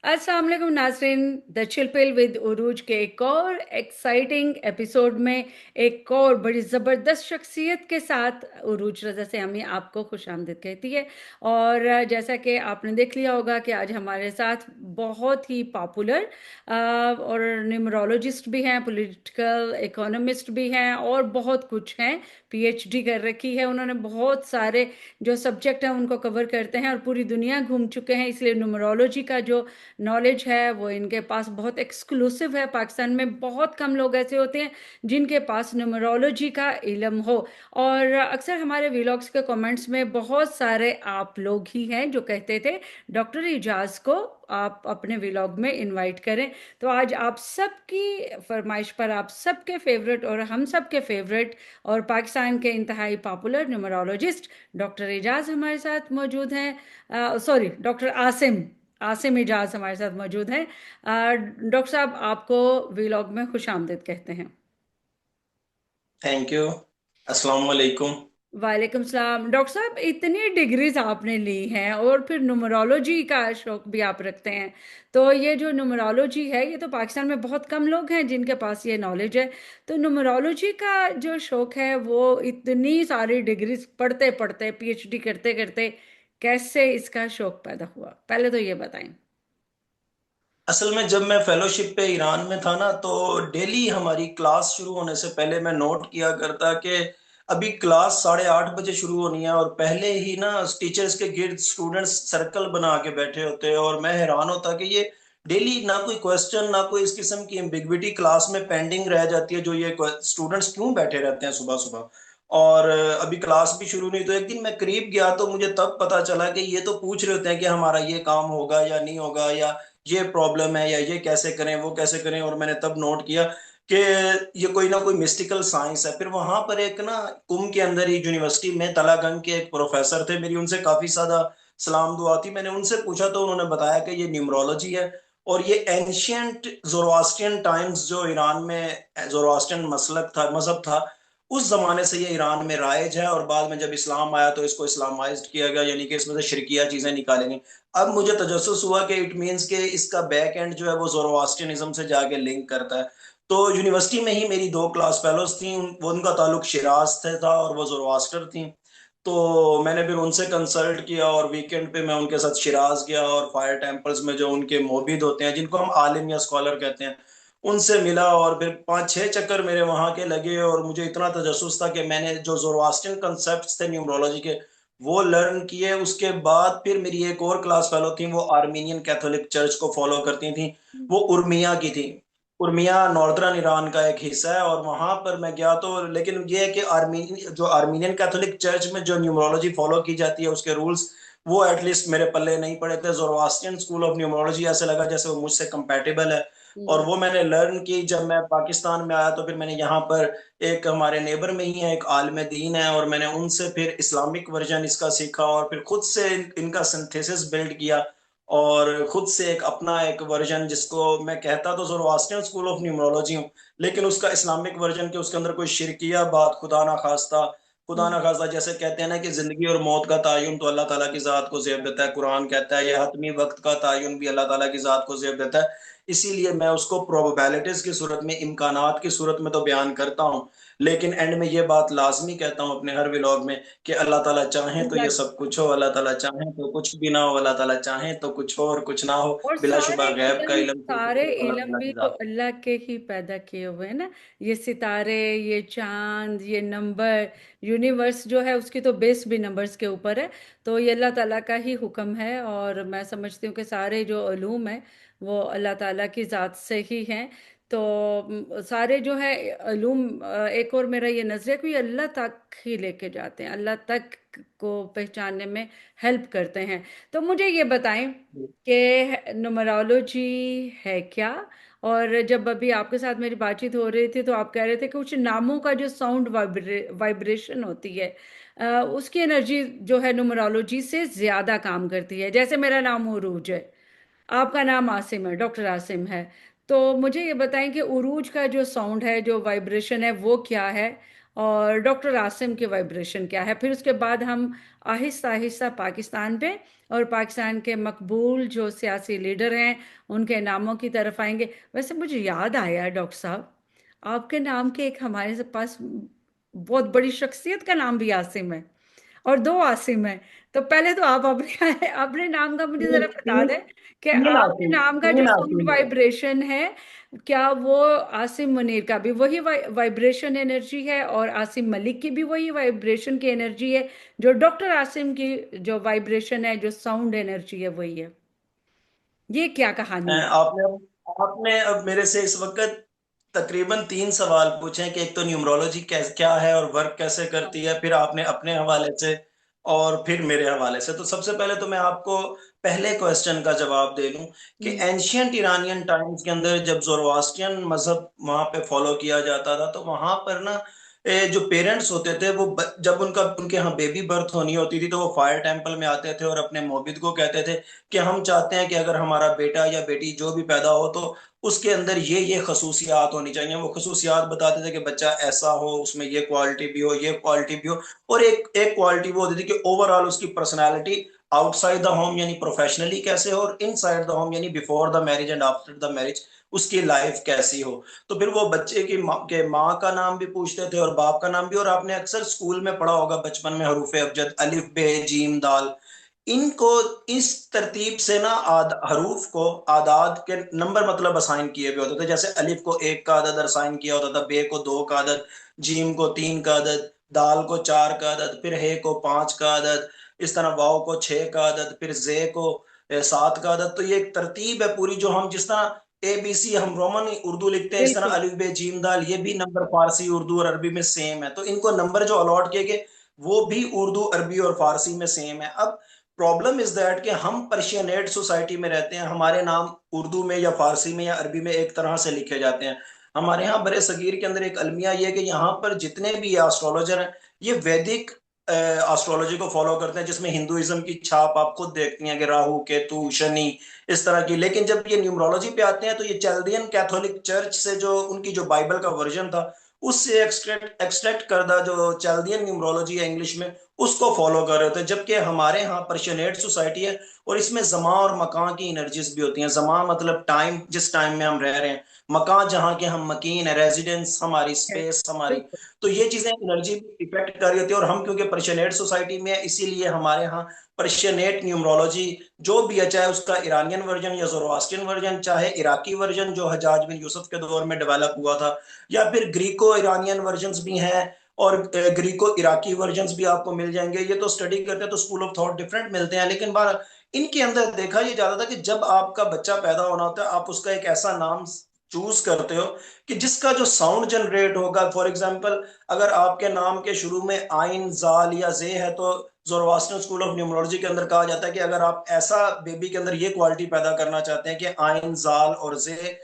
अस्सलाम वालेकुम नाज़रीन। द चिलपिल विद उरूज के एक और एक्साइटिंग एपिसोड में एक और बड़ी ज़बरदस्त शख्सियत के साथ उरूज रज़ा से हमें आपको खुशामदीद कहती है। और जैसा कि आपने देख लिया होगा कि आज हमारे साथ बहुत ही पॉपुलर और न्यूमरोलॉजिस्ट भी हैं, पॉलिटिकल इकोनॉमिस्ट भी हैं और बहुत कुछ हैं। पीएचडी कर रखी है उन्होंने, बहुत सारे जो सब्जेक्ट हैं उनको कवर करते हैं और पूरी दुनिया घूम चुके हैं, इसलिए न्यूमरोलॉजी का जो नॉलेज है वो इनके पास बहुत एक्सक्लूसिव है। पाकिस्तान में बहुत कम लोग ऐसे होते हैं जिनके पास न्यूमरोलॉजी का इल्म हो। और अक्सर हमारे व्लॉग्स के कमेंट्स में बहुत सारे आप लोग ही हैं जो कहते थे डॉक्टर इजाज को आप अपने व्लॉग में इनवाइट करें। तो आज आप सबकी फरमाइश पर आप सबके फेवरेट और हम सबके फेवरेट और पाकिस्तान के इंतहाई पॉपुलर न्यूमरोलॉजिस्ट डॉक्टर एजाज हमारे साथ मौजूद हैं। सॉरी, डॉक्टर आसिम आसिम एजाज हमारे साथ मौजूद हैं। डॉक्टर साहब, आपको वीलॉग में खुश आमदीद कहते हैं। Thank you. अस्सलाम वालेकुम। वालेकुम सलाम। डॉक्टर साहब, इतनी डिग्रीज आपने ली हैं और फिर न्यूमरोलॉजी का शौक भी आप रखते हैं, तो ये जो न्यूमरोलॉजी है ये तो पाकिस्तान में बहुत कम लोग हैं जिनके पास ये नॉलेज है। तो न्यूमरोलॉजी का जो शौक है वो इतनी सारी डिग्रीज पढ़ते पढ़ते पीएचडी करते करते कैसे इसका शौक पैदा हुआ, पहले तो ये बताएं। असल में जब मैं फेलोशिप पे ईरान में था ना, तो डेली हमारी क्लास शुरू होने से पहले मैं नोट किया करता कि अभी क्लास 8:30 बजे शुरू होनी है, और पहले ही ना टीचर्स के गिर्द स्टूडेंट्स सर्कल बना के बैठे होते हैं। और मैं हैरान होता कि ये डेली ना कोई क्वेश्चन ना कोई इस किस्म की एम्बिग्विटी क्लास में पेंडिंग रह जाती है, जो ये स्टूडेंट्स क्यों बैठे रहते हैं सुबह सुबह। और अभी क्लास भी शुरू नहीं। तो एक दिन मैं करीब गया तो मुझे तब पता चला कि ये तो पूछ रहे होते हैं कि हमारा ये काम होगा या नहीं होगा, या ये प्रॉब्लम है, या ये कैसे करें वो कैसे करें। और मैंने तब नोट किया कि ये कोई ना कोई मिस्टिकल साइंस है। फिर वहां पर एक ना कुम के अंदर ही यूनिवर्सिटी में तलागंग के एक प्रोफेसर थे, मेरी उनसे काफी ज्यादा सलाम दुआ थी। मैंने उनसे पूछा तो उन्होंने बताया कि ये न्यूमरोलॉजी है। और ये एंशियंट जोरोस्ट्रियन टाइम्स, जो ईरान में जोरोस्ट्रियन मसलक था, मजहब था, उस जमाने से ये ईरान में राइज है। और बाद में जब इस्लाम आया तो इसको इस्लामाइज्ड किया गया, यानी कि इसमें से शिरकिया चीजें निकाली गई। अब मुझे तजस्सुस हुआ कि इट मीन्स के इसका बैक एंड जो है वो जोरोआस्ट्रियनिज्म से जाके लिंक करता है। तो यूनिवर्सिटी में ही मेरी दो क्लास फेलोज थी, वो उनका ताल्लुक शिराज से था और वो जोरोआस्टर थी। तो मैंने फिर उनसे कंसल्ट किया और वीकेंड पे मैं उनके साथ शिराज गया, और फायर टेम्पल्स में जो उनके मोबिद होते हैं, जिनको हम आलिम या स्कॉलर कहते हैं, उनसे मिला। और फिर 5-6 चक्कर मेरे वहां के लगे, और मुझे इतना तजस्सुस था कि मैंने जो जोरोआस्ट्रियन कंसेप्ट थे न्यूमरोलॉजी के वो लर्न किए। उसके बाद फिर मेरी एक और क्लास फेलो थी, वो आर्मीनियन कैथोलिक चर्च को फॉलो करती थी। वो उर्मिया की थी। उर्मिया नॉर्दर्न ईरान का एक हिस्सा है, और वहां पर मैं गया तो, लेकिन ये है कि आर्मीनियन कैथोलिक चर्च में जो न्यूमरोलॉजी फॉलो की जाती है उसके रूल्स वो एटलीस्ट मेरे पल्ले नहीं पड़े थे। जोरोआस्ट्रियन स्कूल ऑफ न्यूमरोलॉजी ऐसे लगा जैसे वो मुझसे कंपेटेबल है। और हम्म। वो मैंने लर्न की। जब मैं पाकिस्तान में आया तो फिर मैंने यहाँ पर एक हमारे नेबर में ही है, एक आलिम दीन है, और मैंने उनसे फिर इस्लामिक वर्जन इसका सीखा, और फिर खुद से इनका सिंथेसिस बिल्ड किया। और खुद से एक अपना एक वर्जन, जिसको मैं कहता तो जोरोआस्ट्रियन स्कूल ऑफ न्यूमरोलॉजी हूँ, लेकिन उसका इस्लामिक वर्जन के उसके अंदर कोई शिरकिया बात खुदा हम्म। ना खास्ता, जैसे कहते हैं ना कि जिंदगी और मौत का तायुन तो अल्लाह ताला की जात को जेब देता है, कुरान कहता है, यह हतमी वक्त का तायुन भी अल्लाह ताला की जात को जेब देता है। इसीलिए मैं उसको प्रोबेबिलिटीज की सूरत में, इम्कानात की सूरत में तो बयान करता हूँ, लेकिन एंड में ये बात लाजमी कहता हूँ अपने हर व्लॉग में कि अल्लाह ताला चाहे तो ये सब कुछ हो, अल्लाह ताला चाहे तो कुछ भी ना हो, अल्लाह ताला चाहे तो कुछ हो और कुछ ना हो। और बिलाशुबा गैब का इल्म तो सारे सिर्फ अल्लाह इल्म ताला भी की तो जात। अल्लाह के ही पैदा किए हुए हैं ना। ये सितारे, ये चांद, ये नंबर, यूनिवर्स जो है उसकी तो बेस भी नंबर्स के ऊपर है। तो ये अल्लाह ताला का ही हुक्म है, और मैं समझती हूँ कि सारे जो उलूम है वो अल्लाह ताला की ज़ात से ही हैं। तो सारे जो है उलूम, एक और मेरा ये नज़रिया कि ये अल्लाह तक ही लेके जाते हैं, अल्लाह तक को पहचानने में हेल्प करते हैं। तो मुझे ये बताएं कि न्यूमरोलॉजी है क्या। और जब अभी आपके साथ मेरी बातचीत हो रही थी तो आप कह रहे थे कि कुछ नामों का जो साउंड वाइब्रेशन होती है, उसकी एनर्जी जो है न्यूमरोलॉजी से ज़्यादा काम करती है। जैसे मेरा नाम उरूज है, आपका नाम आसिम है, डॉक्टर आसिम है। तो मुझे ये बताएं कि उरूज का जो साउंड है, जो वाइब्रेशन है, वो क्या है और डॉक्टर आसिम के वाइब्रेशन क्या है। फिर उसके बाद हम आहिस्ता आहिस्ता पाकिस्तान पे और पाकिस्तान के मकबूल जो सियासी लीडर हैं उनके नामों की तरफ आएंगे। वैसे मुझे याद आया डॉक्टर साहब, आपके नाम के एक हमारे पास बहुत बड़ी शख्सियत का नाम भी आसिम है, और दो आसिम है। तो पहले तो आप अपने अपने नाम का मुझे तीन जरा बता तीन दें कि तीन आपके आसिम, नाम का जो तीन साउंड आसिम है। वाइब्रेशन है, क्या वो आसिम मुनीर का भी वही वाइब्रेशन एनर्जी है और आसिम मलिक की भी वही वाइब्रेशन की एनर्जी है, जो डॉक्टर आसिम की जो वाइब्रेशन है, जो साउंड एनर्जी है वही है? ये क्या कहानी है? आपने आपने अब मेरे से इस वक्त तकरीबन तीन सवाल पूछे हैं कि एक तो न्यूमरोलॉजी क्या है और वर्क कैसे करती है, फिर आपने अपने हवाले से और फिर मेरे हवाले से। तो सबसे पहले तो मैं आपको पहले क्वेश्चन का जवाब दे दूं कि हम्म। एंशियंट ईरानियन टाइम्स के अंदर जब जोरोआस्ट्रियन मजहब वहां पे फॉलो किया जाता था, तो वहां पर ना जो पेरेंट्स होते थे वो जब उनके यहाँ बेबी बर्थ होनी होती थी तो वो फायर टेम्पल में आते थे और अपने मोबिद को कहते थे कि हम चाहते हैं कि अगर हमारा बेटा या बेटी जो भी पैदा हो तो उसके अंदर ये खसूसियात होनी चाहिए। वो खसूसियात बताते थे कि बच्चा ऐसा हो, उसमें ये क्वालिटी भी हो, ये क्वालिटी भी हो। और एक एक क्वालिटी वो होती थी कि ओवरऑल उसकी पर्सनैलिटी आउटसाइड द होम यानी प्रोफेशनली कैसे हो, और इनसाइड द होम यानी before the marriage and after the marriage उसकी लाइफ कैसी हो। तो फिर वो बच्चे की माँ का नाम भी पूछते थे और बाप का नाम भी। और आपने अक्सर स्कूल में पढ़ा होगा बचपन में हरूफ अबजद, अलिफ बे जीम दाल, इनको इस तरतीब से ना हरूफ को आदाद के नंबर मतलब असाइन किए हुए होते थे। जैसे अलिफ को एक का अदद असाइन किया होता था, बे को दो का अदद, जीम को तीन का अदद, दाल को चार का अदद, फिर हे को पांच का अदद, इस तरह वाव को छह का अदद, फिर जे को सात का अदद। तो ये एक तरतीब है पूरी, जो हम जिस तरह ए बी सी हम रोमन उर्दू लिखते हैं, इस तरह बिल्कुल। अलिफ बे जीम दाल ये भी नंबर फारसी उर्दू और अरबी में सेम है। तो इनको नंबर जो अलॉट किए गए वो भी उर्दू अरबी और फारसी में सेम है। अब प्रॉब्लम इज दैट कि हम पर्शियनेट सोसाइटी में रहते हैं, हमारे नाम उर्दू में या फारसी में या अरबी में एक तरह से लिखे जाते हैं। हमारे यहाँ बड़े सगीर के अंदर एक अलमिया ये है कि यहाँ पर जितने भी एस्ट्रोलॉजर हैं ये वैदिक एस्ट्रोलॉजी को फॉलो करते हैं, जिसमें हिंदुइज्म की छाप आप खुद देखती हैं कि राहु केतु शनि इस तरह की। लेकिन जब ये न्यूमरोलॉजी पे आते हैं तो ये चैल्डियन कैथोलिक चर्च से जो उनकी जो बाइबल का वर्जन था उससे एक्सट्रैक्ट करदा जो चैल्डियन न्यूमरोलॉजी है इंग्लिश में, उसको फॉलो कर रहे होते हैं। जबकि हमारे यहाँ पर्शियनेट सोसाइटी है और इसमें जमा और मकान की एनर्जीज भी होती हैं। जमा मतलब टाइम, जिस टाइम में हम रह रहे हैं, मकान जहाँ के हम मकीन है, रेजिडेंस हमारी, है। स्पेस हमारी। बिल्कुल। तो ये चीजें एनर्जी इफेक्ट कर रही होती है। और हम क्योंकि पर्शियनेट सोसाइटी में है इसीलिए हमारे यहाँ पर्शियनेट न्यूमरोलॉजी जो भी है, चाहे उसका ईरानियन वर्जन या जोरोआस्ट्रियन वर्जन, चाहे इराकी वर्जन जो हजाज बिन यूसुफ के दौर में डेवलप हुआ था, या फिर ग्रीको ईरानियन वर्जन्स भी हैं और ग्रीको इराकी वर्जन्स भी आपको मिल जाएंगे। ये तो स्टडी करते हैं तो स्कूल ऑफ थॉट डिफरेंट मिलते हैं, लेकिन बार इनके अंदर देखा ये जाता था कि जब आपका बच्चा पैदा होना होता है आप उसका एक ऐसा नाम चूज करते हो कि जिसका जो साउंड जनरेट होगा। फॉर एग्जांपल अगर आपके नाम के शुरू में आइन जाल या जे है तो जोरोआस्ट्रियन स्कूल ऑफ न्यूमरोलॉजी के अंदर कहा जाता है कि अगर आप ऐसा बेबी के अंदर ये क्वालिटी पैदा करना चाहते हैं कि आइन जाल और जे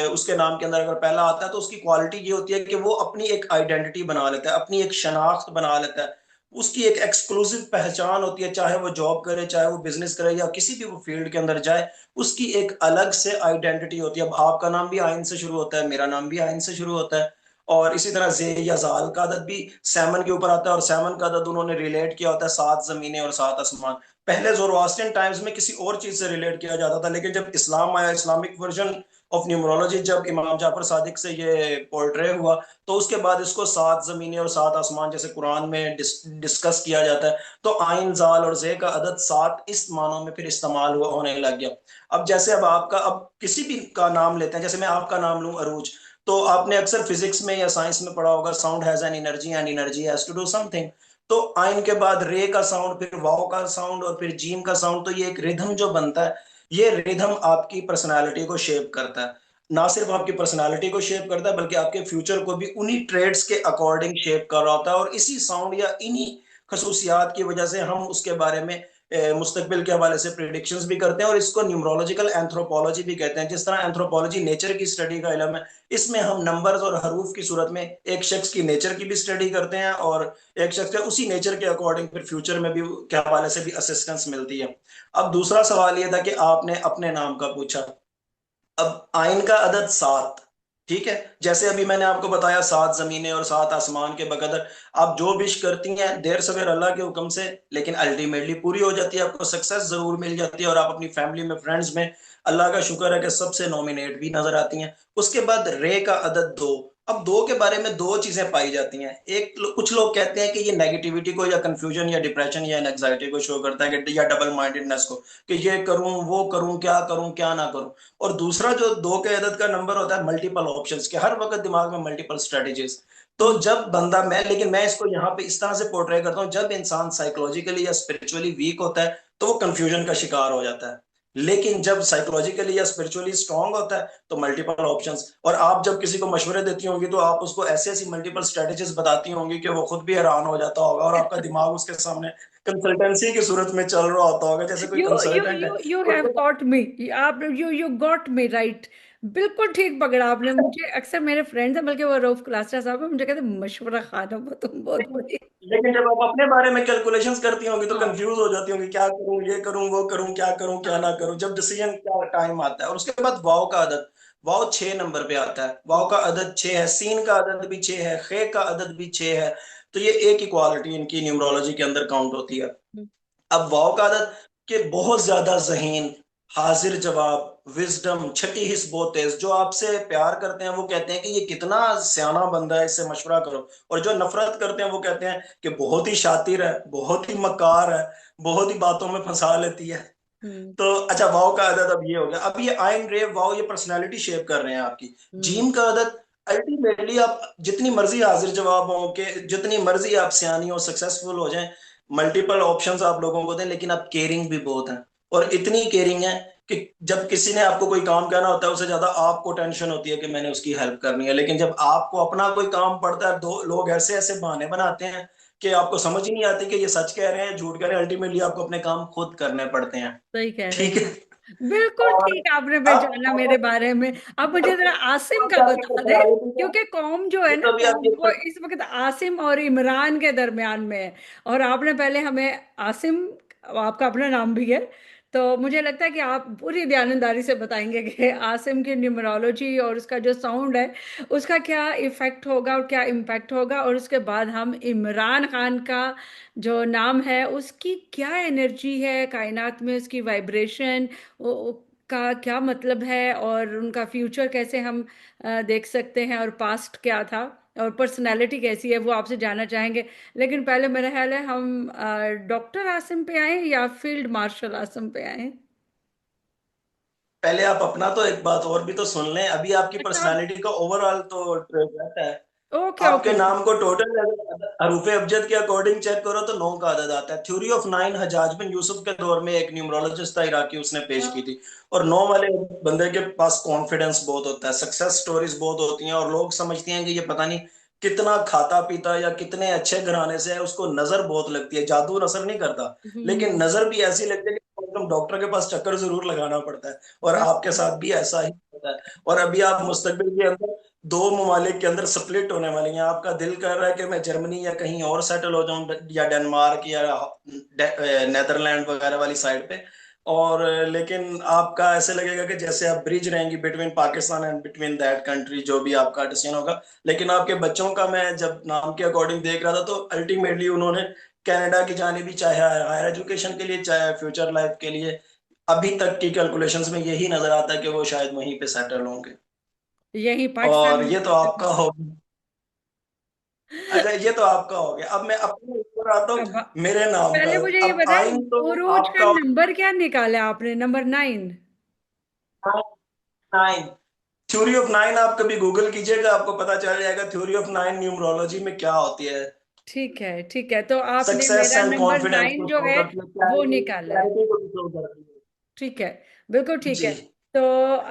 उसके नाम के अंदर अगर पहला आता है तो उसकी क्वालिटी ये होती है कि वो अपनी एक आइडेंटिटी बना लेता है, अपनी एक शनाख्त बना लेता है, उसकी एक एक्सक्लूसिव पहचान होती है। चाहे वो जॉब करे, चाहे वो बिजनेस करे या किसी भी वो फील्ड के अंदर जाए, उसकी एक अलग से आइडेंटिटी होती है। अब आपका नाम भी आइन से शुरू होता है, मेरा नाम भी आइन से शुरू होता है। और इसी तरह जे या जाल का अदद भी सैमन के ऊपर आता है, और सैमन का अदद उन्होंने रिलेट किया होता है सात जमीनें और सात आसमान। पहले जोरोआस्ट्रियन टाइम्स में किसी और चीज से रिलेट किया जाता था, लेकिन जब इस्लाम आया, इस्लामिक वर्जन ऑफ न्यूमरोलॉजी, जब इमाम जाफर सादिक से ये पोर्ट्रे हुआ, तो उसके बाद इसको सात जमीनें और सात आसमान जैसे कुरान में डिस्कस किया जाता है, तो आइन जाल और जे का अदद सात इस मानों में फिर इस्तेमाल हुआ होने लग गया। अब जैसे अब आपका, अब किसी भी का नाम लेते हैं, जैसे मैं आपका नाम लूं अरूज, तो आपने अक्सर फिजिक्स में या साइंस में पढ़ा होगा sound has an energy and energy has to do something. तो आइन के बाद रे का साउंड, फिर वाव का साउंड और फिर जीम का साउंड, तो ये एक रिदम जो बनता है, ये रिदम आपकी पर्सनालिटी को शेप करता है। ना सिर्फ आपकी पर्सनालिटी को शेप करता है बल्कि आपके फ्यूचर को भी उन्हीं ट्रेड्स के अकॉर्डिंग शेप कर रहा होता है। और इसी साउंड या इन्हीं खसूसियात की वजह से हम उसके बारे में मुस्तकबिल के हवाले से प्रिडिक्शंस भी करते हैं। और इसको न्यूमरोलॉजिकल एंथ्रोपोलॉजी भी कहते हैं। जिस तरह एंथ्रोपोलॉजी नेचर की स्टडी का इलम है, इसमें हम नंबर्स और हरूफ की सूरत में एक शख्स की नेचर की भी स्टडी करते हैं और एक शख्स के उसी नेचर के अकॉर्डिंग फिर फ्यूचर में भी के हवाले से भी असिस्टेंस मिलती है। अब दूसरा सवाल यह था कि आपने अपने नाम का पूछा। अब आइन का अदद सात, ठीक है। जैसे अभी मैंने आपको बताया, सात जमीनें और सात आसमान के बकदर, आप जो विश करती हैं देर सवेर अल्लाह के हुक्म से, लेकिन अल्टीमेटली पूरी हो जाती है, आपको सक्सेस जरूर मिल जाती है, और आप अपनी फैमिली में, फ्रेंड्स में अल्लाह का शुक्र है कि सबसे नॉमिनेट भी नजर आती हैं। उसके बाद रे का अदद दो। अब दो के बारे में दो चीजें पाई जाती हैं। कुछ लोग कहते हैं कि ये नेगेटिविटी को, या कंफ्यूजन, या डिप्रेशन, या एंग्जाइटी को शो करता है, कि या डबल माइंडेडनेस को, कि ये करूं वो करूं क्या ना करूं। और दूसरा जो दो के अदद का नंबर होता है, मल्टीपल ऑप्शंस के, हर वक्त दिमाग में मल्टीपल स्ट्रेटेजीज। तो हम्म। जब बंदा, मैं लेकिन मैं इसको यहाँ पे इस तरह से पोर्ट्रे करता हूँ, जब इंसान साइकोलॉजिकली या स्पिरिचुअली वीक होता है तो वो कंफ्यूजन का शिकार हो जाता है। लेकिन जब साइकोलॉजिकली या स्पिरिचुअली स्ट्रांग होता है तो मल्टीपल ऑप्शंस। और आप जब किसी को मशवरे देती होंगी तो आप उसको ऐसी ऐसी मल्टीपल स्ट्रेटेजीज बताती होंगी कि वो खुद भी हैरान हो जाता होगा, और आपका दिमाग उसके सामने कंसल्टेंसी की सूरत में चल रहा होता होगा, जैसे कोई यू यू कंसल्टेंट है। You you have got me. आप यू गॉट मी राइट। बिल्कुल ठीक पकड़ा आपने मुझे। अक्सर मेरे फ्रेंड्स हैं, बल्कि वो रऊफ क्लास साहब है, मुझे कहते हैं मशवरा खाना, वो तुम बहुत लेकिन बड़ी। लेकिन जब आप अपने बारे में कैलकुलेशंस करती होंगी तो हाँ। कंफ्यूज हो जाती होंगी, क्या करूं, ये करूं वो करूं, क्या करूं क्या हाँ। ना करूं, जब डिसीजन का टाइम आता है। और उसके बाद वाव का अदद, वाव 6 नंबर पे आता है। वाव का अदद 6 है, सीन का अदद भी 6 है, खे का अदद भी 6 है। तो ये एक इक्वालिटी इनकी न्यूमरोलॉजी के अंदर काउंट होती है। हम्म। अब वाव का आदत के बहुत ज्यादा जहीन, हाजिर जवाब, विजडम, छठी हिस्स बहुत तेज। जो आपसे प्यार करते हैं वो कहते हैं कि ये कितना सियाना बंदा है, इससे मशवरा करो। और जो नफरत करते हैं वो कहते हैं कि बहुत ही शातिर है, बहुत ही मक्कार है, बहुत ही बातों में फंसा लेती है। हम्म। तो अच्छा, वाव का आदत अब ये हो गया। अब ये आइन रे वाव, ये पर्सनैलिटी शेप कर रहे हैं आपकी। हम्म। जीम का आदत, अल्टीमेटली आप जितनी मर्जी हाजिर जवाब हो, के जितनी मर्जी आप सियानी हो, सक्सेसफुल हो जाएं, मल्टीपल ऑप्शंस आप लोगों को दें, लेकिन आप केयरिंग भी बहुत हैं। और इतनी केयरिंग है कि जब किसी ने आपको कोई काम कहना होता है, उससे ज्यादा आपको टेंशन होती है कि मैंने उसकी हेल्प करनी है। लेकिन जब आपको अपना कोई काम पड़ता है, दो लोग ऐसे ऐसे बहाने बनाते हैं कि आपको समझ ही नहीं आती कि ये सच कह रहे हैं झूठ कह रहे हैं। अल्टीमेटली आपको अपने काम खुद करने पड़ते हैं। सही कह रहे ठीक है। हैं। बिल्कुल और ठीक आपने अब पहचाना मेरे बारे में। अब मुझे जरा आसिम का आपकी बता दे, पर्सनालिटी है, क्योंकि कौम जो है ये ना, तो अभी कौम आपकी वो इस वक्त आसिम और इमरान के दरमियान में है। और आपने पहले हमें आसिम, आपका अपना नाम भी है, तो मुझे लगता है कि आप पूरी दयानंदारी से बताएंगे कि आसिम की न्यूमरोलॉजी और उसका जो साउंड है, उसका क्या इफेक्ट होगा और क्या इम्पैक्ट होगा। और उसके बाद हम इमरान खान का जो नाम है, उसकी क्या एनर्जी है कायनात में, उसकी वाइब्रेशन का क्या मतलब है, और उनका फ्यूचर कैसे हम देख सकते हैं, और पास्ट क्या था, और पर्सनालिटी कैसी है, वो आपसे जानना चाहेंगे। लेकिन पहले मेरा ख्याल है हम डॉक्टर आसिम पे आए या फील्ड मार्शल आसिम पे आए। पहले आप अपना तो एक बात और भी तो सुन लें। अभी आपकी अच्छा आप। पर्सनालिटी का ओवरऑल तो रहता है। ओके आपके ओके ओके। नाम को टोटल हरूफे अबजद के अकॉर्डिंग चेक करो तो 9 का अदद आता है। थ्योरी ऑफ नाइन हजाज बिन यूसुफ के दौर में एक न्यूमरोलॉजिस्ट था इराकी, उसने पेश की थी। और 9 वाले बंदे के पास कॉन्फिडेंस बहुत होता है, सक्सेस स्टोरीज बहुत होती हैं, और लोग समझते हैं कि ये पता नहीं कितना खाता पीता या कितने अच्छे घराने से है, उसको नजर बहुत लगती है। जादू नजर नहीं करता, लेकिन हम्म। नजर भी ऐसी लगती है कि एकदम डॉक्टर के पास चक्कर जरूर लगाना पड़ता है। और आपके साथ भी ऐसा ही होता है। और अभी आप मुस्तकबिल के अंदर दो ममालिक के अंदर स्प्लिट होने वाली हैं। आपका दिल कर रहा है कि मैं जर्मनी या कहीं और सेटल हो जाऊं, या डेनमार्क या नेदरलैंड वगैरह वाली साइड पे। और लेकिन आपका ऐसे लगेगा कि जैसे आप ब्रिज रहेंगी between Pakistan and between that country, जो भी आपका डिसीजन होगा। लेकिन आपके बच्चों का मैं जब नाम के अकॉर्डिंग देख रहा था तो अल्टीमेटली उन्होंने कनाडा की जाने भी, चाहे हायर एजुकेशन के लिए चाहे फ्यूचर लाइफ के लिए, अभी तक की कैलकुलेशंस में यही नजर आता है कि वो शायद वहीं पे सेटल होंगे। यही पाकिस्तान और में। ये तो आपका हो, अच्छा ये तो आपका हो गया। अब मैं अपने ऊपर आता हूँ, अब मेरे नाम का। पहले मुझे ये अब बताएं, आइन तो उरूज का आपका नंबर क्या निकाला आपने, number 9? Nine. Theory of nine आप कभी गूगल कीजिएगा, आपको पता चल जाएगा थ्योरी ऑफ नाइन न्यूमरोलॉजी में क्या होती है। ठीक है ठीक है, तो आपने सक्सेस मेरा एंड नंबर कॉन्फिडेंस 9 को जो शो है करती है, वो क्लैरिटी निकाला है। क्लैरिटी को भी शो करती ठीक है, बिल्कुल है ठीक जी। है। तो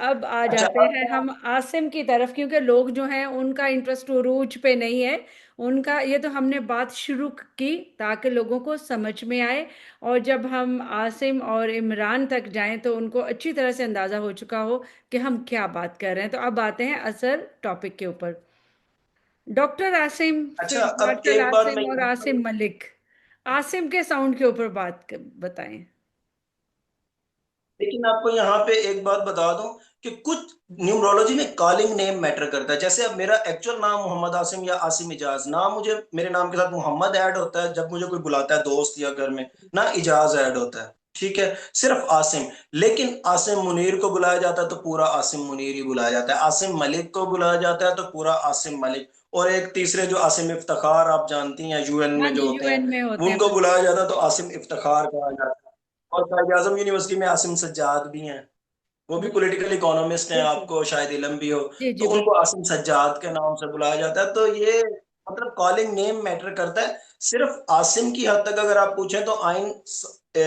अब आ अच्छा जाते अब हैं मैं, हम आसिम की तरफ, क्योंकि लोग जो हैं उनका इंटरेस्ट उरूज पे नहीं है। उनका ये तो हमने बात शुरू की ताकि लोगों को समझ में आए, और जब हम आसिम और इमरान तक जाएं तो उनको अच्छी तरह से अंदाजा हो चुका हो कि हम क्या बात कर रहे हैं। तो अब आते हैं असल टॉपिक के ऊपर। डॉक्टर आसिम, अच्छा फील्ड अब मार्शल एक बात मैं आसिम और यहाँ पर, आसिम मलिक। आसिम के साउंड के ऊपर बात बताएं। लेकिन आपको यहाँ पे एक बात बता दूं कि कुछ न्यूमरोलॉजी में कॉलिंग नेम मैटर करता है। जैसे अब मेरा एक्चुअल नाम मोहम्मद आसिम या आसिम इजाज, ना मुझे मेरे नाम के साथ मोहम्मद ऐड होता है जब मुझे कोई बुलाता है दोस्त या घर में, ना इजाज ऐड होता है, ठीक है, सिर्फ आसिम। लेकिन आसिम मुनीर को बुलाया जाता है तो पूरा आसिम मुनीर ही बुलाया जाता है, आसिम मलिक को बुलाया जाता है तो पूरा आसिम मलिक। और एक तीसरे जो आसिम इफ्तिखार आप जानती हैं यूएन हाँ में जी, जो होते हैं, यूएन में होते हैं, उनको बिल्कुल। बुलाया जाता है तो आसिम इफ्तिखार कहा जाता है। और कायद आजम यूनिवर्सिटी में आसिम सज्जाद भी हैं, वो भी बिल्कुल। पॉलिटिकल इकोनॉमिस्ट हैं, बिल्कुल। आपको शायद इलम भी हो। जी तो जी, उनको बिल्कुल। आसिम सज्जाद के नाम से बुलाया जाता है। तो ये मतलब कॉलिंग नेम मैटर करता है। सिर्फ आसिम की हद तक अगर आप पूछें तो आइन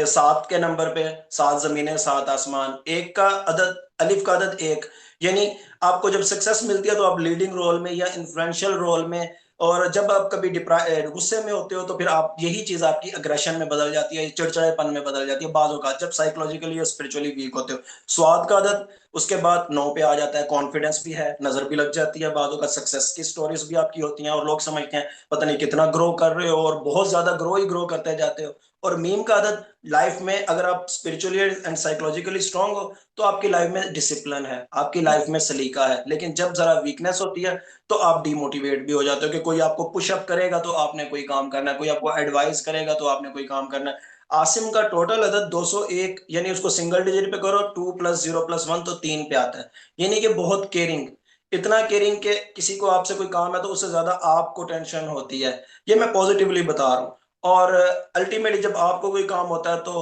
7 के नंबर पे, 7 जमीनें 7 आसमान, एक का अदद, अलिफ का अदद एक, यानी आपको जब सक्सेस मिलती है तो आप लीडिंग रोल में या इन्फ्लुएंशियल रोल में, और जब आप कभी गुस्से में होते हो तो फिर आप यही चीज आपकी अग्रेशन में बदल जाती है, चिड़चिड़ेपन में बदल जाती है बाजू का, जब साइकोलॉजिकली या स्पिरिचुअली वीक होते हो। स्वाद का आदत, उसके बाद 9 पे आ जाता है, कॉन्फिडेंस भी है, नजर भी लग जाती है, बाजू का सक्सेस की स्टोरीज भी आपकी होती हैं और लोग समझते हैं पता नहीं कितना ग्रो कर रहे हो, और बहुत ज्यादा ग्रो ही ग्रो करते जाते हो। और मीम का आदत, लाइफ में अगर आप स्पिरिचुअली एंड साइकोलॉजिकली स्ट्रांग हो तो आपकी लाइफ में डिसिप्लिन है, आपकी लाइफ में सलीका है। लेकिन जब जरा वीकनेस होती है तो आप डिमोटिवेट भी हो जाते हो, कि कोई आपको पुशअप करेगा तो आपने कोई काम करना है, कोई आपको एडवाइस करेगा तो आपने कोई काम करना है। आसिम का टोटल अदद 201, यानी उसको सिंगल डिजिट पे करो, 2 + 0 + 1 तो 3 पे आता है। यानी कि बहुत केयरिंग, इतना केयरिंग के किसी को आपसे कोई काम है तो उससे ज्यादा आपको टेंशन होती है। ये मैं पॉजिटिवली बता रहा हूँ। और अल्टीमेटली जब आपको कोई काम होता है तो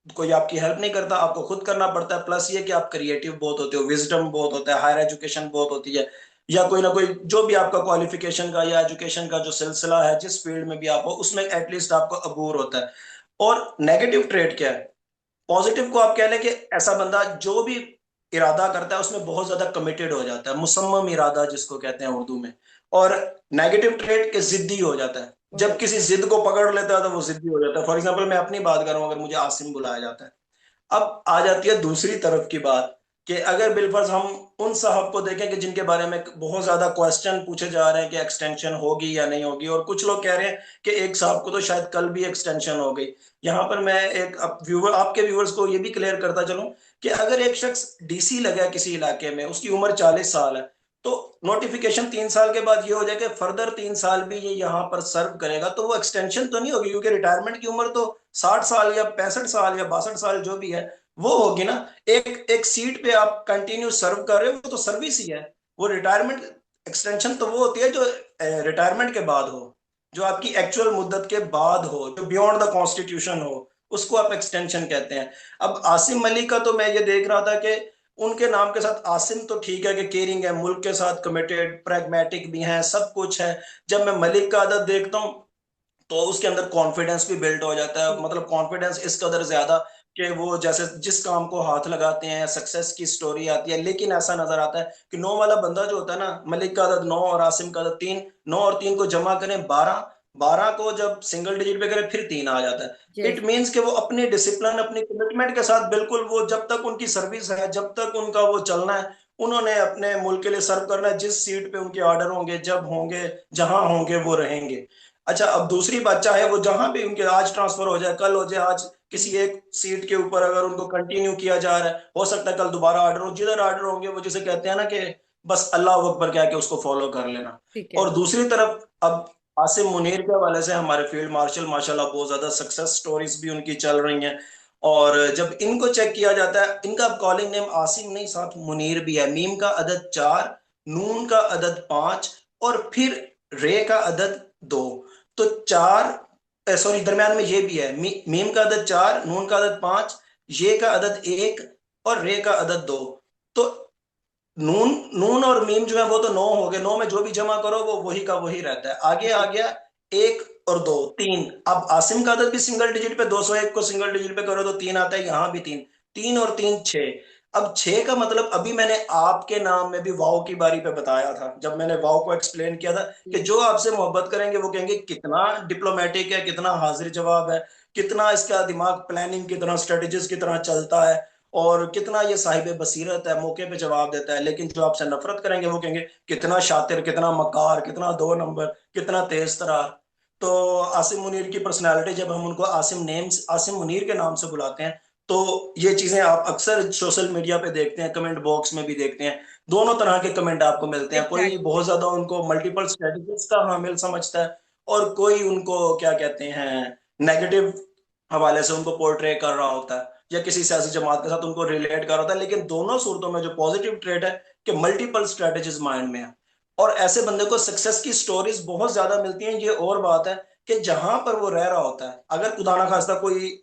कोई आपकी हेल्प नहीं करता, आपको खुद करना पड़ता है। प्लस ये कि आप क्रिएटिव बहुत होते हो, विजडम बहुत होता है, हायर एजुकेशन बहुत होती है, या कोई ना कोई जो भी आपका क्वालिफिकेशन का या एजुकेशन का जो सिलसिला है, जिस फील्ड में भी आप हो उसमें एटलीस्ट आपको अबूर होता है। और नेगेटिव ट्रेड क्या है? पॉजिटिव को आप कह लें कि ऐसा बंदा जो भी इरादा करता है उसमें बहुत ज्यादा कमिटेड हो जाता है, मुसम्मम इरादा जिसको कहते हैं उर्दू में। और नेगेटिव ट्रेड के जिद्दी हो जाता है, हो जब जाता किसी जिद को पकड़ लेता है तो वो जिद्दी हो जाता है। फॉर एग्जाम्पल मैं अपनी बात करूं, अगर मुझे आसिम बुलाया जाता है, अब आ जाती है दूसरी तरफ की बात, कि अगर बिलफर्ज हम उन साहब को देखें कि जिनके बारे में बहुत ज्यादा क्वेश्चन पूछे जा रहे हैं कि एक्सटेंशन होगी या नहीं होगी, और कुछ लोग कह रहे हैं कि एक साहब को तो शायद कल भी एक्सटेंशन हो गई। यहां पर मैं एक व्यूवर, आपके व्यूवर्स को ये भी क्लियर करता चलूं कि अगर एक शख्स डीसी लगा किसी इलाके में, उसकी उम्र 40 साल है, तो नोटिफिकेशन 3 साल के बाद ये हो जाए कि फर्दर 3 साल भी ये यहाँ पर सर्व करेगा, तो वो एक्सटेंशन तो नहीं होगी, क्योंकि रिटायरमेंट की उम्र तो 60 साल या 65 साल या 62 साल जो भी है वो होगी ना। एक एक सीट पे आप कंटिन्यू सर्व कर रहे हो, वो तो सर्विस ही है। वो रिटायरमेंट एक्सटेंशन तो वो होती है जो रिटायरमेंट के बाद हो, जो आपकी एक्चुअल मुद्दत के बाद हो, जो बियॉन्ड द कॉन्स्टिट्यूशन हो, उसको आप एक्सटेंशन कहते हैं। अब आसिम मलिक का तो मैं ये देख रहा था कि उनके नाम के साथ आसिम तो ठीक है कि केयरिंग है, मुल्क के साथ कमिटेड, प्रैग्मेटिक भी है, सब कुछ है। जब मैं मलिक का आदत देखता हूँ तो उसके अंदर कॉन्फिडेंस भी बिल्ड हो जाता है, मतलब कॉन्फिडेंस इस कदर ज्यादा कि वो जैसे जिस काम को हाथ लगाते हैं सक्सेस की स्टोरी आती है। लेकिन ऐसा नजर आता है कि 9 वाला बंदा जो होता है ना, मलिक का अदद 9 और आसिम का अदद 3, 9 और 3 को जमा करें 12, 12 को जब सिंगल डिजिट पे करें फिर 3 आ जाता है। जी। इट मीन्स कि वो अपने डिसिप्लिन, अपनी कमिटमेंट के साथ बिल्कुल, वो जब तक उनकी सर्विस है, जब तक उनका वो चलना है, उन्होंने अपने मुल्क के लिए सर्व करना है। जिस सीट पे उनके ऑर्डर होंगे, जब होंगे, जहां होंगे, वो रहेंगे। अच्छा, अब दूसरी बात, चाहे वो जहां भी उनके आज ट्रांसफर हो जाए, कल हो जाए, आज किसी एक सीट के ऊपर अगर उनको कंटिन्यू किया जा रहा है, हो सकता है कल दोबारा ऑर्डर हो, जिधर ऑर्डर होंगे वो जिसे कहते हैं ना कि बस अल्लाह अकबर कह के उसको फॉलो कर लेना। ठीक है। और दूसरी तरफ अब आसिम मुनीर के हवाले से हमारे फील्ड मार्शल माशाल्लाह बहुत ज्यादा सक्सेस स्टोरीज भी उनकी चल रही हैं। और जब इनको चेक किया जाता है, इनका कॉलिंग नेम आसिम नहीं, साथ मुनीर भी है। मीम का अदद 4, नून का अदद 5, और फिर रे का अदद 2। तो 4, सॉरी, दरम्यान में ये भी है, मीम का अदद 4, नून का अदद 5, ये का अदद 1, और रे का अदद 2। तो नून नून और मीम जो है वो तो 9 हो गए, 9 में जो भी जमा करो वो वही का वही रहता है। आगे आ गया 1 और 2, 3। अब आसिम का अदद भी सिंगल डिजिट पे, 201 को सिंगल डिजिट पे करो तो 3 आता है, यहां भी 3, 3 और 3 6। अब 6 का मतलब, अभी मैंने आपके नाम में भी वाव की बारी पे बताया था, जब मैंने वाव को एक्सप्लेन किया था कि जो आपसे मोहब्बत करेंगे वो कहेंगे कितना डिप्लोमेटिक है, कितना हाजिर जवाब है, कितना इसका दिमाग प्लानिंग की तरह, स्ट्रेटेजिस्ट की तरह चलता है, और कितना ये साहिब बसीरत है, मौके पे जवाब देता है। लेकिन जो आपसे नफरत करेंगे वो कहेंगे कितना शातिर, कितना मकार, कितना 2 नंबर, कितना तेज तरार। तो आसिम मुनीर की पर्सनैलिटी, जब हम उनको आसिम मुनीर के नाम से बुलाते हैं तो ये चीजें आप अक्सर सोशल मीडिया पे देखते हैं, कमेंट बॉक्स में भी देखते हैं, दोनों तरह के कमेंट आपको मिलते हैं। कोई एग्जैक्टली। बहुत ज्यादा उनको मल्टीपल स्ट्रेटजीज का हामिल समझता है, और कोई उनको क्या कहते हैं, नेगेटिव हवाले से उनको पोर्ट्रे कर रहा होता है, या किसी सियासी जमात के साथ उनको रिलेट कर रहा होता है। लेकिन दोनों सूरतों में जो पॉजिटिव ट्रेड है कि मल्टीपल स्ट्रेटजीज माइंड में है, और ऐसे बंदे को सक्सेस की स्टोरीज बहुत ज्यादा मिलती हैं। ये और बात है कि जहां पर वो रह रहा होता है, अगर खुदा ना खास्ता कोई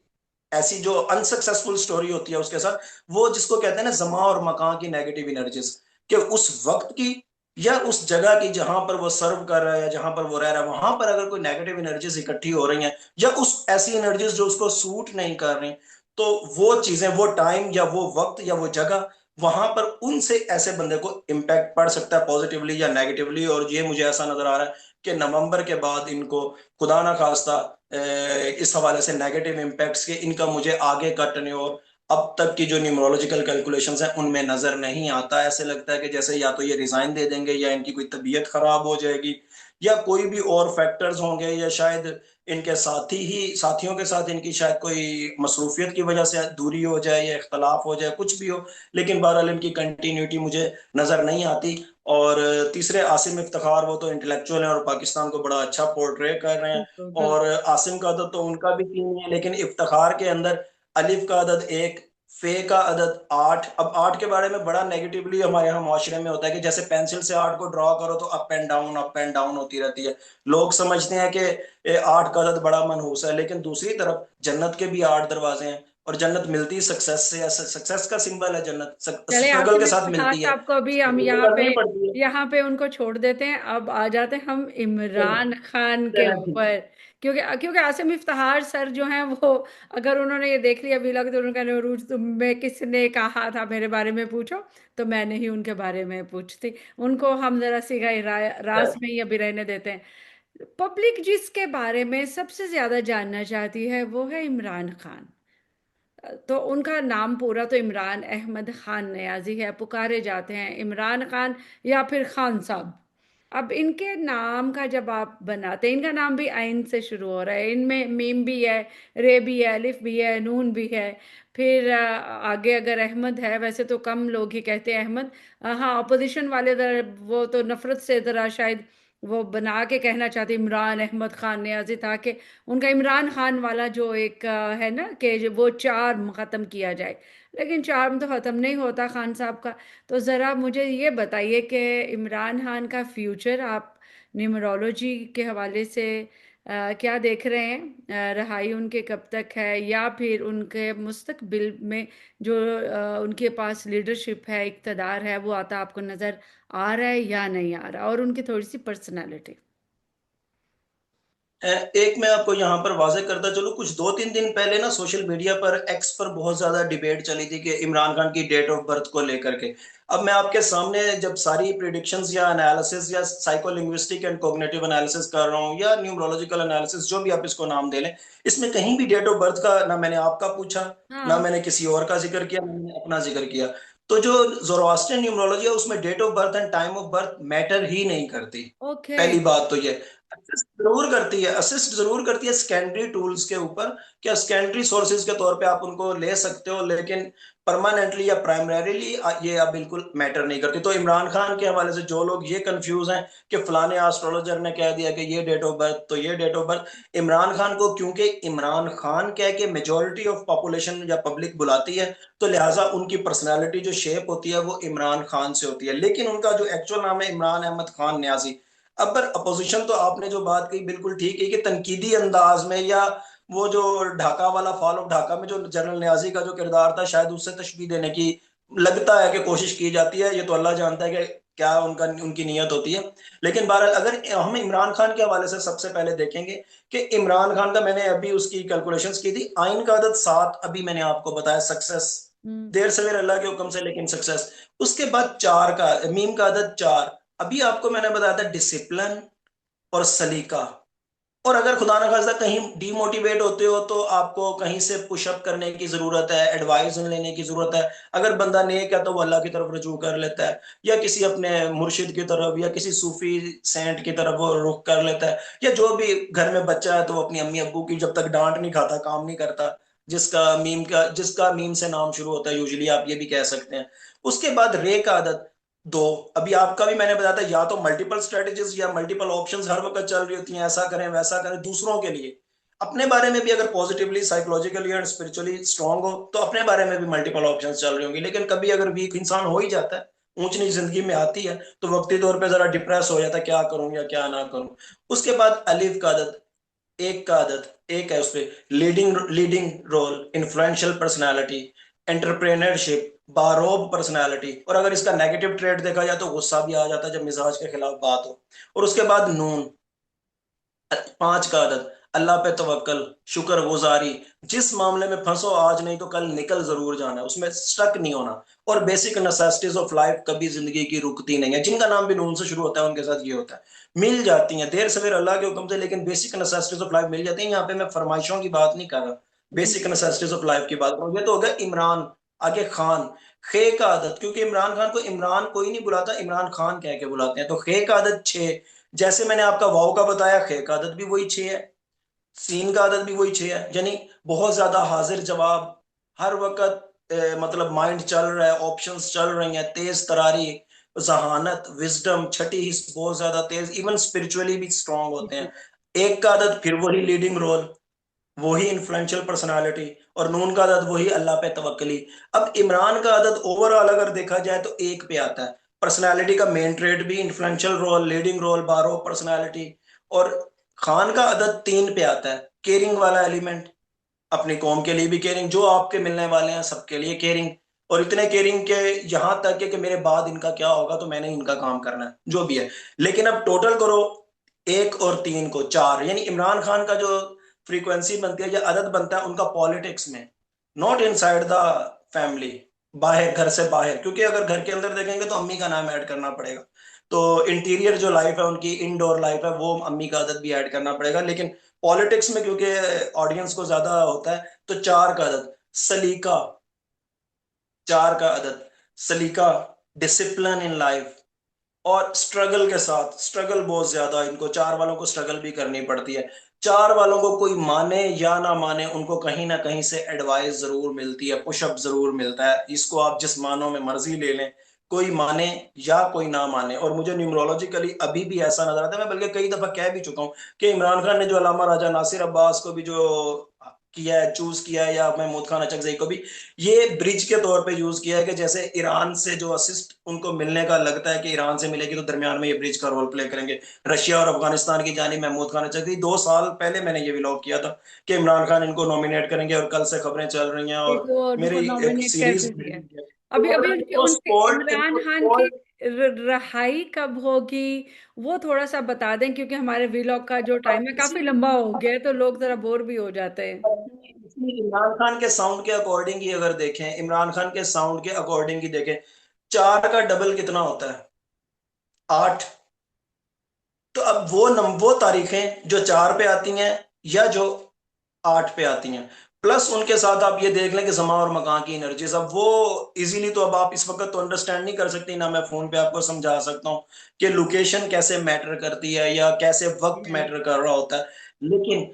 ऐसी जो अनसक्सेसफुल स्टोरी होती है उसके साथ, वो जिसको कहते हैं ना जमा और मकान की नेगेटिव एनर्जीज, कि उस वक्त की या उस जगह की जहां पर वो सर्व कर रहा है या जहां पर वो रह रहा है, वहां पर अगर कोई नेगेटिव एनर्जीज इकट्ठी हो रही हैं, या उस ऐसी एनर्जीज जो उसको सूट नहीं कर रही, तो वो चीजें, वो टाइम या वो वक्त या वो जगह, वहां पर उनसे ऐसे बंदे को इम्पैक्ट पड़ सकता है पॉजिटिवली या नेगेटिवली। और ये मुझे ऐसा नजर आ रहा है कि नवंबर के बाद इनको खुदा ना खास्ता इस हवाले से नेगेटिव इम्पैक्ट्स के इनका मुझे आगे का टर्न्योर अब तक की जो न्यूमरोलॉजिकल कैलकुलेशंस हैं उनमें नजर नहीं आता। ऐसे लगता है कि जैसे या तो ये रिजाइन दे देंगे, या इनकी कोई तबीयत खराब हो जाएगी, या कोई भी और फैक्टर्स होंगे, या शायद इनके साथियों के साथ इनकी शायद कोई मसरूफियत की वजह से दूरी हो जाए या इख्तलाफ हो जाए, कुछ भी हो। लेकिन बहरहाल इनकी कंटिन्यूटी मुझे नजर नहीं आती। और तीसरे आसिम इफ्तिखार, वो तो इंटेलेक्चुअल हैं और पाकिस्तान को बड़ा अच्छा पोर्ट्रे कर रहे हैं। बिल्कुल और बिल्कुल। आसिम का अदद तो उनका भी तीन है, लेकिन इफ्तिखार के अंदर अलिफ का अदद एक, फे का अदद आठ। अब आठ के बारे में बड़ा नेगेटिवली हमारे यहाँ माशरे में होता है कि जैसे पेंसिल से आठ को ड्रॉ करो तो अप एंड डाउन होती रहती है। लोग समझते हैं कि ये आठ का अदद बड़ा मनहूस है, लेकिन दूसरी तरफ जन्नत के भी आठ दरवाजे हैं, और जन्नत मिलती सक्सेस से, सक्सेस का सिंबल है जन्नत, चले स्ट्रगल के आसिम साथ इफ्तिखार मिलती है, साहब को अभी हम स्ट्रगल यहाँ पे करनी पड़ती है। उनको छोड़ देते हैं। अब आ जाते हैं हम इमरान खान के चलें ठीक। ऊपर। क्योंकि क्योंकि आसिम इफ्तिखार सर जो हैं वो, अगर उन्होंने ये देख लिया व्लॉग, तो उन्होंने कहा रूज तुम्हें किसने कहा था मेरे बारे में पूछो। तो मैंने ही उनके बारे में पूछती। उनको हम जरा सी रास में ही अभी रहने देते हैं। पब्लिक जिसके बारे में सबसे ज्यादा जानना चाहती है वो है इमरान खान। तो उनका नाम पूरा तो इमरान अहमद खान नियाजी है, पुकारे जाते हैं इमरान खान या फिर खान साहब। अब इनके नाम का जब आप बनाते हैं, इनका नाम भी आइन से शुरू हो रहा है, इनमें मीम भी है, रे भी है, अलिफ भी है, नून भी है। फिर आगे अगर अहमद है, वैसे तो कम लोग ही कहते हैं अहमद। हाँ, अपोजिशन वाले वो तो नफरत से जरा शायद वो बना के कहना चाहते इमरान अहमद खान नियाजी, ताकि उनका इमरान खान वाला जो एक है ना कि वो चार्म ख़त्म किया जाए। लेकिन चार्म तो ख़त्म नहीं होता खान साहब का। तो ज़रा मुझे ये बताइए कि इमरान खान का फ्यूचर आप न्यूमरोलॉजी के हवाले से क्या देख रहे हैं? रहाई उनके कब तक है, या फिर उनके मुस्तकबिल में जो उनके पास लीडरशिप है, इक़्तिदार है, वो आता आपको नज़र आ रहा है या नहीं आ रहा? और उनकी थोड़ी सी पर्सनालिटी। एक मैं आपको यहाँ पर वाजे करता चलूँ, कुछ दो तीन दिन पहले ना सोशल मीडिया पर, एक्स पर बहुत ज्यादा डिबेट चली थी कि इमरान खान की डेट ऑफ बर्थ को लेकर के। अब मैं आपके सामने जब सारी प्रिडिक्शंस या एनालिसिस या साइकोलिंग्विस्टिक एंड कॉग्निटिव एनालिसिस कर रहा हूँ, या न्यूमरोलॉजिकल एनालिसिस, जो भी आप इसको नाम दे लें, इसमें कहीं भी डेट ऑफ बर्थ का ना मैंने आपका पूछा, ना हाँ। मैंने किसी और का जिक्र किया, ना मैंने अपना जिक्र किया। तो जो जोरोस्ट्रियन न्यूमरोलॉजी है उसमें date of birth and time of birth matter ही नहीं करती। ओके। पहली बात तो ये असिस्ट जरूर करती है सेकेंडरी टूल्स के ऊपर, क्या सेकेंडरी सोर्सेज के तौर पे आप उनको ले सकते हो, लेकिन परमानेंटली या प्राइमरीली ये आप बिल्कुल मैटर नहीं करती। तो इमरान खान के हवाले से जो लोग ये कंफ्यूज हैं कि फलाने एस्ट्रोलॉजर ने कह दिया कि ये डेट ऑफ बर्थ, तो ये date of birth, Imran Khan को क्योंकि इमरान खान कह के मेजोरिटी ऑफ पॉपुलेशन या पब्लिक बुलाती है, तो लिहाजा उनकी पर्सनैलिटी जो शेप होती है वो इमरान खान से होती है। लेकिन उनका जो एक्चुअल नाम है इमरान अहमद खान न्याजी। अब पर अपोजिशन तो आपने जो बात कही बिल्कुल ठीक है कि तनकीदी अंदाज में, या वो जो ढाका वाला फॉल ऑफ ढाका में जो जनरल न्याजी का जो किरदार था, शायद उससे तशबीह देने की लगता है कि कोशिश की जाती है। ये तो अल्लाह जानता है कि क्या उनकी नीयत होती है। लेकिन बहरहाल अगर हम इमरान खान के हवाले से सबसे पहले देखेंगे कि इमरान खान का, मैंने अभी उसकी कैलकुलेशंस की थी, आइन का अदद सात, अभी मैंने आपको बताया सक्सेस, हम्म। देर सवेर अल्लाह के हुक्म से लेकिन सक्सेस। उसके बाद चार का, मीम का अदद चार, अभी आपको मैंने बताया था डिसिप्लिन और सलीका। और अगर खुदा ना खास्ता कहीं डीमोटिवेट होते हो तो आपको कहीं से पुशअप करने की जरूरत है, एडवाइस लेने की जरूरत है। अगर बंदा नेक है तो वो अल्लाह की तरफ रजू कर लेता है, या किसी अपने मुर्शिद की तरफ या किसी सूफी सेंट की तरफ वो रुख कर लेता है, या जो भी घर में बच्चा है तो वो अपनी अम्मी अब्बू की जब तक डांट नहीं खाता काम नहीं करता। जिसका मीम से नाम शुरू होता है, यूजुअली आप ये भी कह सकते हैं। उसके बाद रे का आदत दो। अभी आपका भी मैंने बताया था, या तो मल्टीपल स्ट्रेटेजीज या मल्टीपल ऑप्शंस हर वक्त चल रही होती हैं, ऐसा करें वैसा करें दूसरों के लिए। अपने बारे में भी अगर पॉजिटिवली साइकोलॉजिकली और स्पिरिचुअली स्ट्रांग हो तो अपने बारे में भी मल्टीपल ऑप्शंस चल रही होंगी। लेकिन कभी अगर वीक इंसान हो ही जाता है, ऊंच नीच जिंदगी में आती है, तो वक्ती तौर पे जरा डिप्रेस हो जाता है, क्या करूं या क्या ना करूं। उसके बाद अलिफ का आदत, एक का आदत, एक है उस पे leading leading role, influential personality, entrepreneurship, बारोब पर्सनालिटी। और अगर इसका नेगेटिव ट्रेड देखा जाए तो गुस्सा भी आ जाता है जब मिजाज के खिलाफ बात हो। और उसके बाद नून, पांच का आदत, अल्लाह पे तवक्कल, शुक्रगुजारी। जिस मामले में फंसो आज नहीं तो कल निकल जरूर जाना है, उसमें स्टक नहीं होना। और बेसिक नेसेसिटीज ऑफ लाइफ कभी जिंदगी की रुकती नहीं है। जिनका नाम भी नून से शुरू होता है उनके साथ ये होता है, मिल जाती हैं देर सवेर अल्लाह के हुक्म से, लेकिन बेसिक नेसेसिटीज ऑफ लाइफ मिल जाती हैं। यहाँ पे मैं फरमाइशों की बात नहीं कर रहा, जी। बेसिक नेसेसिटीज ऑफ लाइफ की बात करूँ। ये तो हो गया इमरान। आगे खान, खे का आदत, क्योंकि इमरान खान को इमरान कोई नहीं बुलाता, इमरान खान कह के बुलाते हैं। तो खे का आदत छह। जैसे मैंने आपका वाव का बताया, खे का आदत भी वही छह है, सीन का आदत भी वही छह है। यानी बहुत ज्यादा हाजिर जवाब, हर वक्त मतलब माइंड चल रहा है, ऑप्शंस चल रही हैं, तेज तरारी, जहानत, विजडम, छठी हिस्स बहुत ज्यादा तेज, इवन स्पिरिचुअली भी स्ट्रांग होते हैं। एक का आदत फिर वही लीडिंग रोल, वही इन्फ्लुएंशियल पर्सनालिटी। और नून का आदत वही अल्लाह पे तवक्कली। अब इमरान का आदत ओवरऑल अगर देखा जाए तो एक पे आता है। पर्सनालिटी का मेन ट्रेड भी इन्फ्लुएंशियल रोल, लीडिंग रोल, बारो पर्सनालिटी। और खान का आदत तीन पे आता है, केयरिंग वाला एलिमेंट, अपनी कौम के लिए भी केयरिंग, जो आपके मिलने वाले हैं सबके लिए केयरिंग। और इतने केयरिंग के यहां तक है कि मेरे बाद इनका क्या होगा तो मैंने इनका काम करना है जो भी है। लेकिन अब टोटल करो, एक और तीन को चार, यानी इमरान खान का जो फ्रीक्वेंसी बनती है या अदद बनता है उनका पॉलिटिक्स में, नॉट इनसाइड द फैमिली, बाहर, घर से बाहर। क्योंकि अगर घर के अंदर देखेंगे तो अम्मी का नाम ऐड करना पड़ेगा, तो इंटीरियर जो लाइफ है उनकी, इंडोर लाइफ है, वो अम्मी का आदत भी ऐड करना पड़ेगा। लेकिन पॉलिटिक्स में क्योंकि ऑडियंस को ज्यादा होता है, तो चार का आदत सलीका, चार का आदत सलीका, डिसिप्लिन इन लाइफ। और स्ट्रगल के साथ, स्ट्रगल बहुत ज्यादा, इनको चार वालों को स्ट्रगल भी करनी पड़ती है। चार वालों को कोई माने या ना माने, उनको कहीं ना कहीं से एडवाइस जरूर मिलती है, पुशअप जरूर मिलता है। इसको आप जिस मानों में मर्जी ले लें, कोई माने या कोई ना माने। और मुझे न्यूमरोलॉजिकली अभी भी ऐसा नजर आता है, मैं बल्कि कई दफा कह भी चुका हूं कि इमरान खान ने जो अलामा राजा नासिर अब्बास को भी जो किया है, चूज किया है, या महमूद खान अचकजई को भी, ये ब्रिज के तौर पे यूज किया है कि जैसे ईरान से जो असिस्ट उनको मिलने का लगता है कि ईरान से मिलेगी तो दरमियान में ये ब्रिज का रोल प्ले करेंगे। रशिया और अफगानिस्तान की जानी महमूद खान अचकजई, 2 साल पहले मैंने ये व्लॉग किया था कि इमरान खान इनको नॉमिनेट करेंगे, और कल से खबरें चल रही हैं। और देखो उनको मेरी एक नॉमिनेट कर सीरीज, भी दिया। अभी तो अभी उनके इनको उनके स्पोर्ट, इमरान इनको खान की स्पोर्ट रहाई कब होगी, वो थोड़ा सा बता दें, क्योंकि हमारे व्लॉग का जो टाइम है काफी लंबा हो गया है, तो लोग जरा बोर भी हो जाते हैं। इमरान खान के साउंड के अकॉर्डिंग ही अगर देखें, इमरान खान के साउंड के अकॉर्डिंग ही देखें, चार का डबल कितना होता है? 8। तो अब वो तारीखें जो चार पे आती हैं या जो 8 पे आती हैं, प्लस उनके साथ आप ये देख लें कि समा और मकान की एनर्जीज, अब वो इजीली तो अब आप इस वक्त तो अंडरस्टैंड नहीं कर सकती ना, मैं फोन पे आपको समझा सकता हूँ कि लोकेशन कैसे मैटर करती है या कैसे वक्त मैटर कर रहा होता है। लेकिन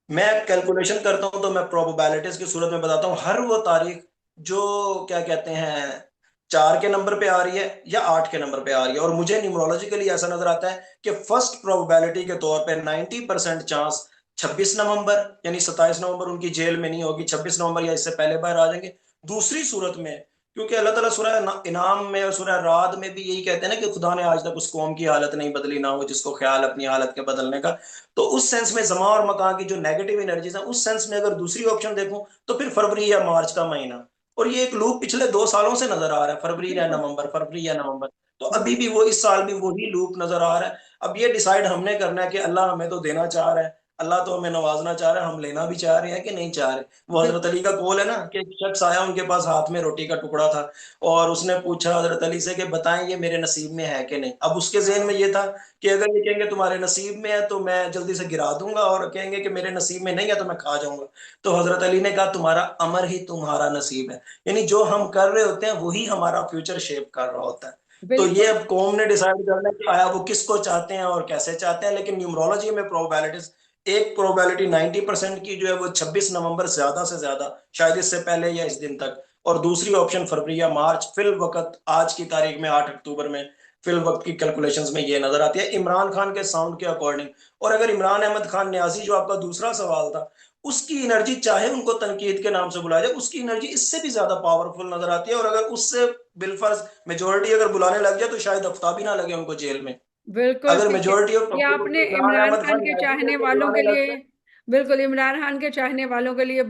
मैं कैलकुलेशन करता हूं तो मैं प्रोबेबिलिटीज की सूरत में बताता हूँ, हर वो तारीख जो क्या कहते हैं चार के नंबर पे आ रही है या 8 के नंबर पे आ रही है, और मुझे न्यूमरोलॉजिकली ऐसा नजर आता है कि फर्स्ट प्रोबेबिलिटी के तौर पे 90% चांस 26 नवंबर, यानी 27 नवंबर उनकी जेल में नहीं होगी, 26 नवंबर या इससे पहले बाहर आ जाएंगे। दूसरी सूरत में, क्योंकि अल्लाह ताला सूरह इनाम में और सूरह राद में भी यही कहते हैं ना कि खुदा ने आज तक उस कौम की हालत नहीं बदली, ना हो जिसको ख्याल अपनी हालत के बदलने का। तो उस सेंस में जमा और मकान की जो नेगेटिव एनर्जीज है, उस सेंस में अगर दूसरी ऑप्शन देखूं तो फिर फरवरी या मार्च का महीना। और ये एक लूप पिछले 2 सालों से नजर आ रहा है, फरवरी या बिल्कुल नवंबर, फरवरी या नवंबर। तो अभी बिल्कुल। भी वो, इस साल भी वही लूप नजर आ रहा है। अब ये डिसाइड हमने करना है कि अल्लाह हमें तो देना चाह रहा है, अल्लाह तो हमें नवाजना चाह रहा है, हम लेना भी चाह रहे हैं कि नहीं चाह रहे। वो हजरत अली का कौल है ना कि एक शख्स आया, उनके पास हाथ में रोटी का टुकड़ा था, और उसने पूछा हजरत अली से कि बताएं ये मेरे नसीब में है कि नहीं। अब उसके जहन में ये था कि अगर ये कहेंगे तुम्हारे नसीब में है तो मैं जल्दी से गिरा दूंगा, और कहेंगे कि मेरे नसीब में नहीं है तो मैं खा जाऊंगा। तो हजरत अली ने कहा तुम्हारा अमर ही तुम्हारा नसीब है, यानी जो हम कर रहे होते हैं वही हमारा फ्यूचर शेप कर रहा होता है। तो ये बिल्कुल अब कौम ने डिसाइड करना है कि आया वो किसको चाहते हैं और कैसे चाहते हैं। लेकिन न्यूमरोलॉजी में प्रोबेबिलिटीज एक प्रोबेबिलिटी 90% की जो है वो 26 नवंबर ज्यादा से ज्यादा, शायद इससे पहले या इस दिन तक। और दूसरी ऑप्शन फरवरी या मार्च, फिल वक्त आज की तारीख में 8 अक्टूबर में फिल वक्त की कैलकुलेशंस में ये नजर आती है इमरान खान के साउंड के अकॉर्डिंग। और अगर इमरान अहमद खान न्याजी, जो आपका दूसरा सवाल था, उसकी एनर्जी, चाहे उनको तनकीद के नाम से बुलाया जाए, उसकी एनर्जी इससे भी ज्यादा पावरफुल नजर आती है। और अगर उससे बिलफर्ज मेजोरिटी अगर बुलाने लग जाए तो शायद हफ्ता भी ना लगे उनको जेल में। बिल्कुल अगर ठीक है। मेजोरिटी ऑफ ये आपने इमरान इमरान अहमद खान खान के न्याजी चाहने करके वालों के बुलाने लग लिए, जाए। बिल्कुल इमरान खान के चाहने वालों के लिए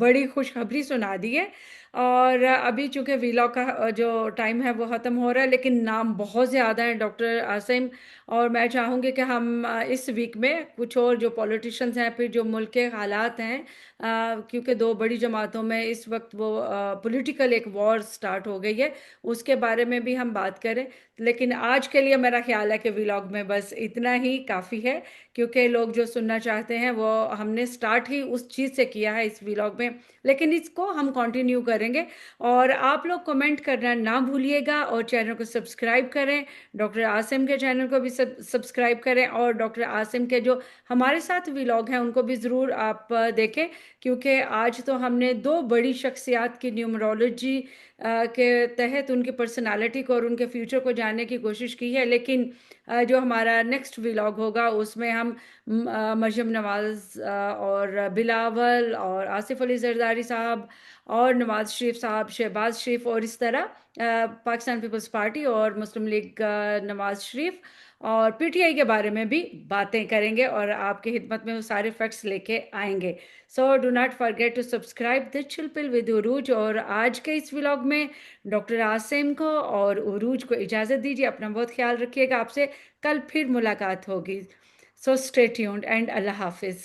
बड़ी खुशखबरी सुना दी है। और अभी चूंकि वीलॉग का जो टाइम है वो ख़त्म हो रहा है, लेकिन नाम बहुत ज़्यादा है डॉक्टर आसिम। और मैं चाहूँगी कि हम इस वीक में कुछ और जो पॉलिटिशियंस हैं, फिर जो मुल्क के हालात हैं, क्योंकि दो बड़ी जमातों में इस वक्त वो पॉलिटिकल एक वॉर स्टार्ट हो गई है, उसके बारे में भी हम बात करें। लेकिन आज के लिए मेरा ख्याल है कि व्लॉग में बस इतना ही काफ़ी है, क्योंकि लोग जो सुनना चाहते हैं वो हमने स्टार्ट ही उस चीज़ से किया है इस व्लॉग में, लेकिन इसको हम कंटिन्यू करेंगे। और आप लोग कमेंट करना ना भूलिएगा, और चैनल को सब्सक्राइब करें। डॉक्टर आसिम के चैनल को भी सब्सक्राइब करें, और डॉक्टर आसिम के जो हमारे साथ व्लॉग हैं उनको भी ज़रूर आप देखें, क्योंकि आज तो हमने दो बड़ी शख्सियात की न्यूमरोलॉजी के तहत उनकी पर्सनालिटी को और उनके फ्यूचर को जानने की कोशिश की है। लेकिन जो हमारा नेक्स्ट व्लॉग होगा उसमें हम मरियम नवाज और बिलावल और आसिफ अली जरदारी साहब और नवाज शरीफ साहब, शहबाज शरीफ, और इस तरह पाकिस्तान पीपल्स पार्टी और मुस्लिम लीग नवाज शरीफ और पीटीआई के बारे में भी बातें करेंगे, और आपकी खिदमत में वो सारे फैक्ट्स लेके आएंगे। So do not forget to subscribe the chill pill with Urooj. और आज के इस व्लॉग में डॉक्टर आसिम को और उरूज को इजाज़त दीजिए। अपना बहुत ख्याल रखिएगा। आपसे कल फिर मुलाकात होगी। सो स्टे ट्यून्ड एंड अल्लाह हाफिज़।